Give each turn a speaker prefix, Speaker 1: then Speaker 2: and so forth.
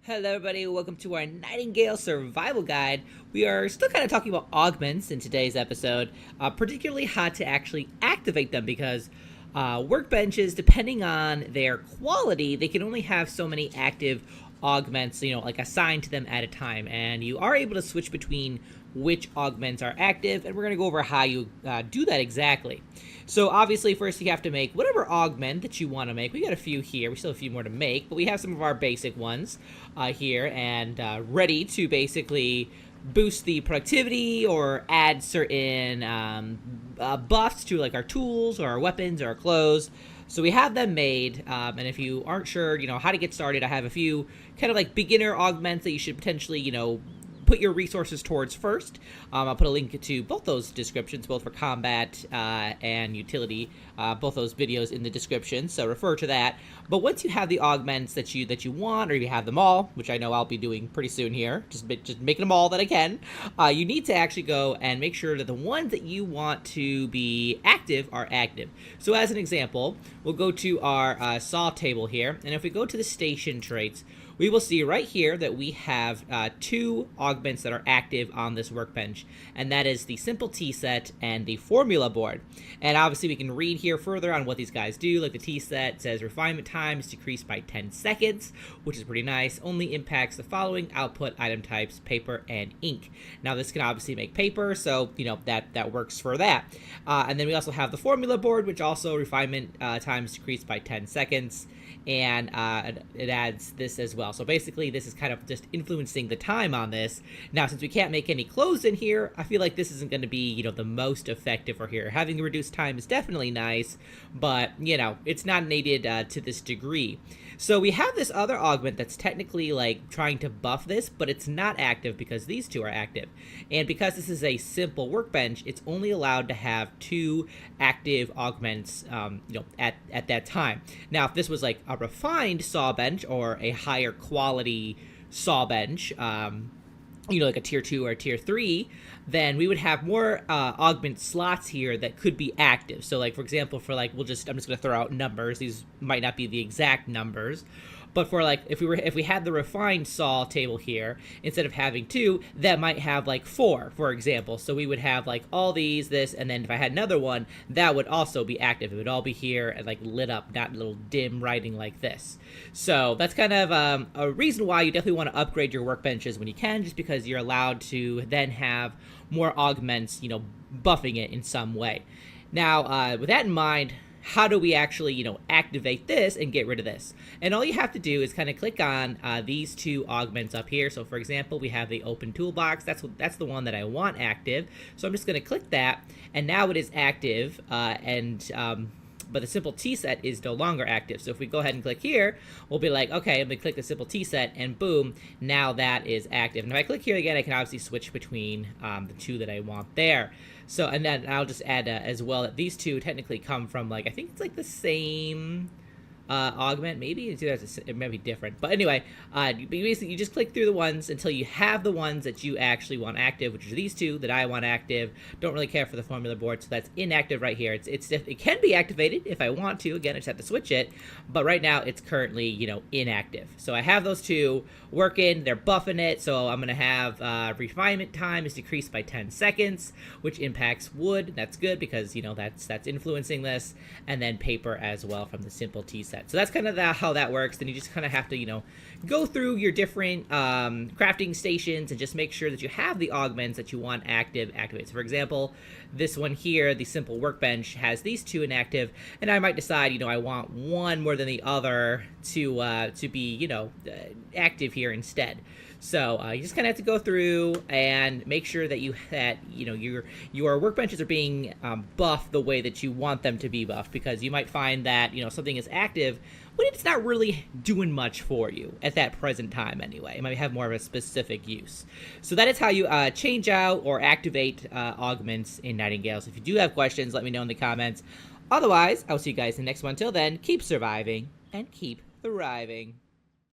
Speaker 1: Hello everybody, welcome to our Nightingale Survival Guide. We are still kind of talking about augments in today's episode, particularly how to actually activate them because workbenches, depending on their quality, they can only have so many active augments, like assigned to them at a time, and you are able to switch between which augments are active, and we're going to go over how you do that exactly. So obviously first you have to make whatever augment that you want to make. We got a few here, we still have a few more to make, but we have some of our basic ones here and ready to basically boost the productivity or add certain buffs to like our tools or our weapons or our clothes. So we have them made, and if you aren't sure, how to get started, I have a few kind of like beginner augments that you should potentially, put your resources towards first. I'll put a link to both those descriptions, both for combat and utility, both those videos in the description, so refer to that. But once you have the augments that you want, or you have them all, which I know I'll be doing pretty soon here, just making them all that I can, you need to actually go and make sure that the ones that you want to be active are active. So as an example, we'll go to our saw table here, and if we go to the station traits, we will see right here that we have two augments that are active on this workbench, and that is the simple T set and the formula board. And obviously we can read here further on what these guys do. Like the T set says refinement time is decreased by 10 seconds, which is pretty nice. Only impacts the following output item types: paper and ink. Now this can obviously make paper, so that works for that. And then we also have the formula board, which also refinement time is decreased by 10 seconds. And it adds this as well. So basically this is kind of just influencing the time on this. Now since we can't make any clothes in here, I feel like this isn't going to be the most effective for here. Having the reduced time is definitely nice, but it's not needed to this degree. So we have this other augment that's technically like trying to buff this, but it's not active because these two are active. And because this is a simple workbench, it's only allowed to have two active augments at that time. Now if this was like a refined saw bench or a higher quality saw bench, like a tier 2 or a tier 3, then we would have more augment slots here that could be active. So like for example, for like I'm just gonna throw out numbers. These might not be the exact numbers, but for like if we had the refined saw table here, instead of having 2, that might have like 4, for example. So we would have like all these, this, and then if I had another one, that would also be active. It would all be here and like lit up, not little dim writing like this. So that's kind of a reason why you definitely want to upgrade your workbenches when you can, just because you're allowed to then have more augments, buffing it in some way. Now, with that in mind, how do we actually, activate this and get rid of this? And all you have to do is kind of click on these two augments up here. So for example, we have the open toolbox. That's the one that I want active. So I'm just going to click that, and now it is active, but the simple T set is no longer active. So if we go ahead and click here, we'll be like, okay, I'm gonna click the simple T set, and boom, now that is active. And if I click here again, I can obviously switch between the two that I want there. So, and then I'll just add as well that these two technically come from like, I think it's like the same augment, maybe it might be different, but anyway, basically you just click through the ones until you have the ones that you actually want active, which are these two that I want active. Don't really care for the formula board, so that's inactive right here. It can be activated if I want to. Again, I just have to switch it, but right now it's currently inactive. So I have those two working, they're buffing it. So I'm gonna have refinement time is decreased by 10 seconds, which impacts wood. That's good because that's influencing this, and then paper as well from the simple T set. So that's kind of how that works. Then you just kind of have to, go through your different crafting stations and just make sure that you have the augments that you want activate. So for example, this one here, the simple workbench, has these two inactive, and I might decide, I want one more than the other to be, active here instead. So you just kind of have to go through and make sure that your workbenches are being buffed the way that you want them to be buffed, because you might find that something is active when it's not really doing much for you at that present time anyway. It might have more of a specific use. So that is how you change out or activate augments in Nightingale. So if you do have questions, let me know in the comments. Otherwise, I'll see you guys in the next one. Till then, keep surviving and keep thriving.